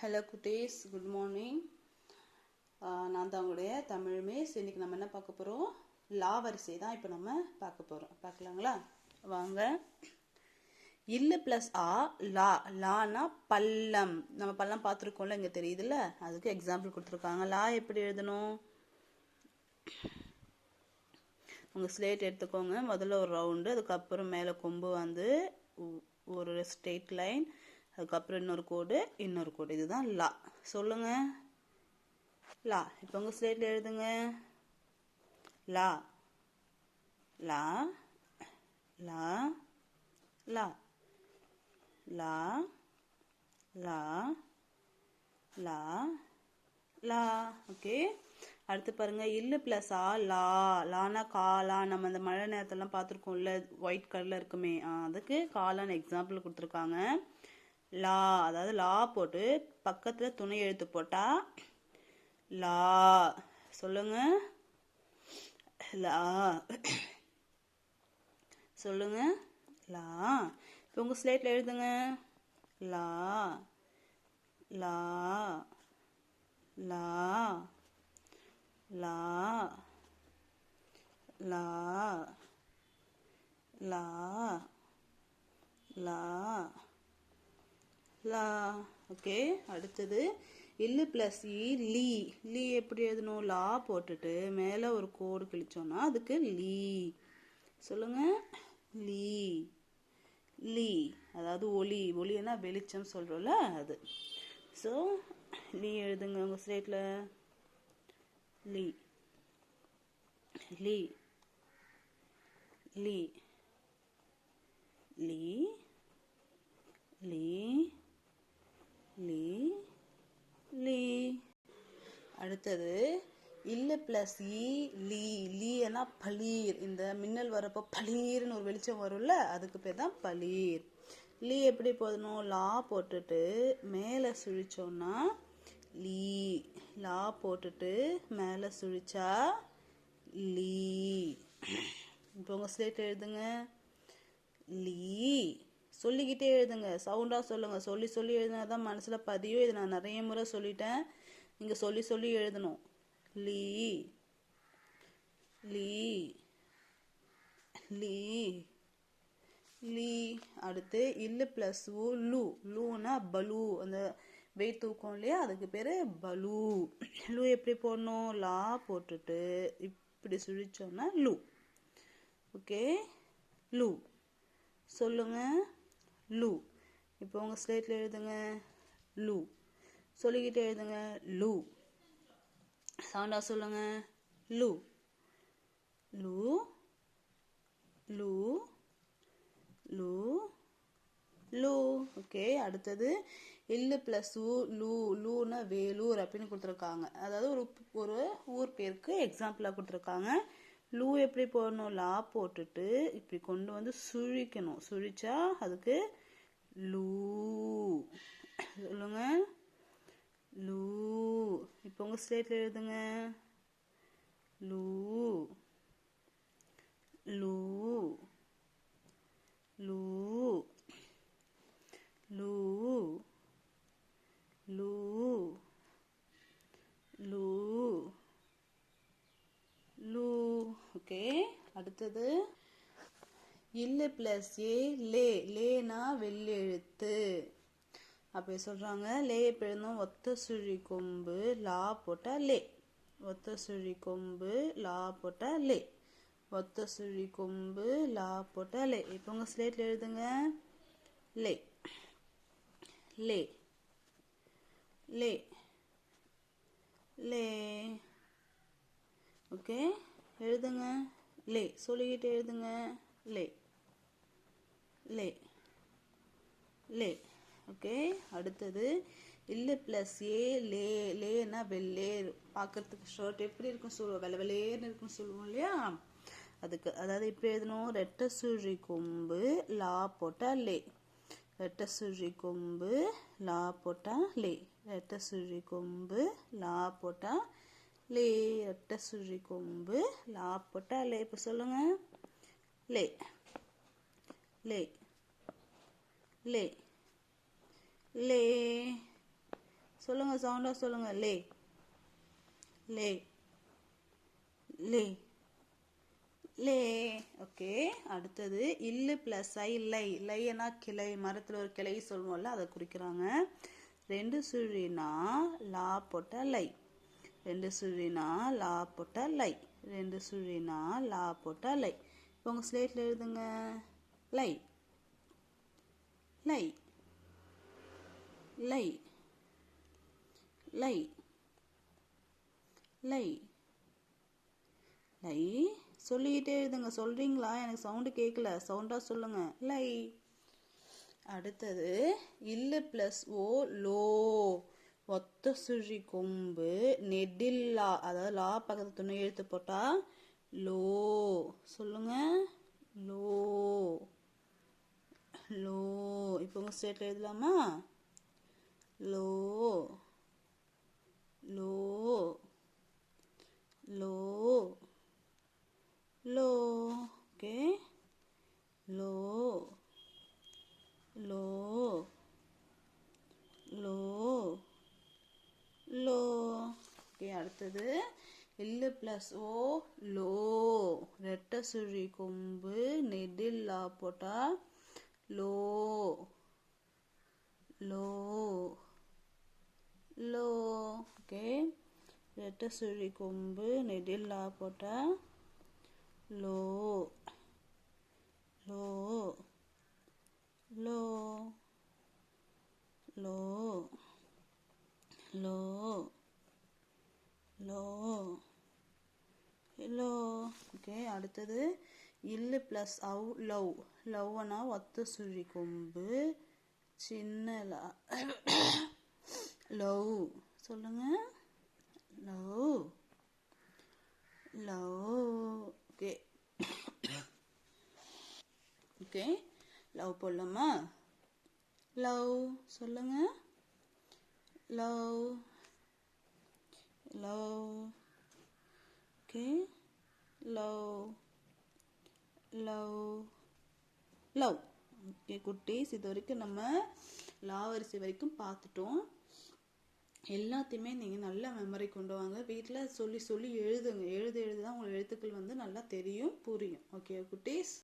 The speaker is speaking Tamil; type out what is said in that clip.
ஹலோ குட்டீஸ், குட் மார்னிங். நான் தான் உங்களுடைய தமிழ் மிஸ். இன்னைக்கு நம்ம என்ன பார்க்க போகிறோம்? லா வரிசை தான் இப்போ நம்ம பார்க்க போகிறோம். பார்க்கலாங்களா? வாங்க. இல்லு ப்ளஸ் ஆ லா. லானா பள்ளம். நம்ம பள்ளம் பார்த்துருக்கோம்ல, இங்கே தெரியுதுல்ல, அதுக்கு எக்ஸாம்பிள் கொடுத்துருக்காங்க. லா எப்படி எழுதணும்? உங்கள் ஸ்லேட் எடுத்துக்கோங்க. முதல்ல ஒரு ரவுண்டு, அதுக்கப்புறம் மேலே கொம்பு வந்து ஒரு ஸ்ட்ரெயிட் லைன், அதுக்கப்புறம் இன்னொரு கோடு, இன்னொரு கோடு. இதுதான் லா. சொல்லுங்க லா. இப்போ உங்கள் ஸ்லேட்டில் எழுதுங்க. லா லா லா லா லா லா லா லா. ஓகே, அடுத்து பாருங்க. இல்லு பிளஸ் ஆ லா. லானா காலா. நம்ம அந்த மழை நேரத்தெல்லாம் பார்த்துருக்கோம்ல, ஒயிட் கலர்ல இருக்குமே, அதுக்கு காலான்னு எக்ஸாம்பிள் கொடுத்துருக்காங்க. லா, அதாவது லா போட்டு பக்கத்துல துணை எழுத்து போட்டா லா. சொல்லுங்க லா. சொல்லுங்க லா. இப்போ உங்க ஸ்லேட்ல எழுதுங்க. லா லா லா லா லா லா லா லா. ஓகே, அடுத்தது இல்லு பிளஸ் இ லீ. லீ எப்படி எழுதணும்? லா போட்டுட்டு மேலே ஒரு கோடு கிழிச்சோம்னா அதுக்கு லீ. சொல்லுங்க லீ. லீ அதாவது ஒளி. ஒளின்னா வெளிச்சம் சொல்கிறோம்ல, அது. ஸோ லீ எழுதுங்க உங்கள் ஸ்லேட்டில். லீ லீ லீ லீ லீ லீ லீ. அடுத்தது இல்லு பிளஸ் இ லீ. லீனா பளீர். இந்த மின்னல் வரப்போ பளீர்னு ஒரு வெளிச்சம் வரும்ல, அதுக்கு பேர் தான் பளீர். லீ எப்படி போடணும்? லா போட்டுட்டு மேலே சுழிச்சோம்னா லீ. லா போட்டுட்டு மேலே சுழிச்சா லீ. இப்போ உங்கள் ஸ்லேட் எழுதுங்க. லீ. சொல்லிக்கிட்டே எழுதுங்க, சவுண்டா சொல்லுங்க. சொல்லி சொல்லி எழுதுனா தான் மனசுல பதியும். இது நான் நிறைய முறை சொல்லிட்டேன், நீங்க சொல்லி சொல்லி எழுதணும். லீ லீ லீ லீ. அடுத்து இல்லு பிளஸ் ஊ லூ. லூனா பலூ. அந்த வெயிட் தூக்கம் இல்லையா, அதுக்கு பேரு பலூ. லூ எப்படி போடணும்? லா போட்டுட்டு இப்படி சுழிச்சோம்னா லூ. ஓகே, லூ. சொல்லுங்க லூ. இப்போ உங்கள் ஸ்லேட்டில் எழுதுங்க. லூ. சொல்லிக்கிட்டே எழுதுங்க. லூ. சவுண்டா சொல்லுங்க. லூ லூ லூ லூ லூ. ஓகே, அடுத்தது இல்லு பிளஸ் ஊ லூ. லூனா வேலூர் அப்படின்னு கொடுத்துருக்காங்க. அதாவது ஒரு ஊர் பேருக்கு எக்ஸாம்பிளாக கொடுத்துருக்காங்க. லூ எப்படி போடணும்? லா போட்டுட்டு இப்படி கொண்டு வந்து சுழிக்கணும். சுழிச்சா அதுக்கு லூ. சொல்லுங்க லூ. இப்போ உங்க ஸ்லேட்ல எழுதுங்க. லூ லூ லூ லூ லூ லூ லூ. ஓகே, அடுத்தது இல்லு பிளஸ் ஏ லே. லேனா வெள்ளெழுத்து. அப்படி சொல்றாங்க. லே எப்படி எழுதணும்? ஒத்த சுழி கொம்பு லா போட்டா லே. ஒத்த சுழி கொம்பு லா போட்டா லே. ஒத்த சுழி கொம்பு லா போட்டா லே. இப்போ உங்க ஸ்லேட்ல எழுதுங்க. லே லே லே லே. ஓகே, எழுதுங்க. லே. சொல்லிக்கிட்டு எழுதுங்க. லே லே லே. ஓகே, அடுத்தது இல்லு பிளஸ் ஏ லே. லேனா வெள்ளேர். பார்க்கறதுக்கு ஷர்ட் எப்படி இருக்குன்னு சொல்லுவோம், வெள்ளை வெள்ளேர்னு இருக்குன்னு சொல்லுவோம் இல்லையா, அதுக்கு. அதாவது இப்போ எழுதணும். ரெட்டை சுழி கொம்பு லா போட்டா லே. ரெட்டை சுழி கொம்பு லா போட்டா லே. ரெட்டை சுழி கொம்பு லா போட்டா லே. ரெட்டை சுழி கொம்பு லா போட்டா லே. இப்போ சொல்லுங்க. லே லே லே லே. சொல்லுங்க, சவுண்டா சொல்லுங்க. லே லே லே லே. ஓகே, அடுத்தது இல்லு பிளஸ் ஐ லை. லைனா கிளை, மரத்தில் ஒரு கிளை சொல்லுவோம்ல, அதை குறிக்கிறாங்க. ரெண்டு சுழினா லா போட்ட லை. ரெண்டு சுழினா லா போட்ட லை. ரெண்டு சுழினா லா போட்ட லை. இப்போ உங்கள் ஸ்லேட்டில் எழுதுங்க. லை லை லை லை லை லை. சொல்லிக்கிட்டே எழுதுங்க. சொல்றீங்களா? எனக்கு சவுண்டு கேட்கல. சவுண்டா சொல்லுங்க. லை. அடுத்தது இல்லு பிளஸ் ஓ லோ. ஒத்த சுழி கொம்பு நெடில்லா, அதாவது லா பக்கத்து துணை எழுத்து போட்டா லோ. சொல்லுங்க. லோ லோ. இப்போ உங்க ஸ்டேட்ல எழுதலாமா? லோ லோ லோ லோ. ஓகே, லோ லோ லோ லோ. ஓகே, அடுத்தது இல்லு பிளஸ் ஓ லோ. ரெட்டை சுழி கொம்பு நெடில்லா போட்டா லோ லோ லோ. ஓகே, ரெட்டை சுழி கொம்பு நெடில்லா போட்டா லோ லோ லோ லோ லோ லோ லோ. ஓகே, அடுத்தது இல்லு பிளஸ் அவு லவ். லவ்னா ஒத்த சுழி கொம்பு சின்ன லா. லவ். சொல்லுங்க. Love love. Okay okay, love போடலாமா? லவ். சொல்லுங்க. Love love. Okay, love love love. Okay குட்டீஸ், இது வரைக்கும் நம்ம லா வரிசை வரைக்கும் பார்த்துட்டோம். எல்லாத்தையுமே நீங்கள் நல்லா மெமரி கொண்டு வாங்க. வீட்டில் சொல்லி சொல்லி எழுதுங்க. எழுதுதான் உங்களுக்கு எழுத்துக்கள் வந்து நல்லா தெரியும், புரியும். ஓகே குட்டீஸ்.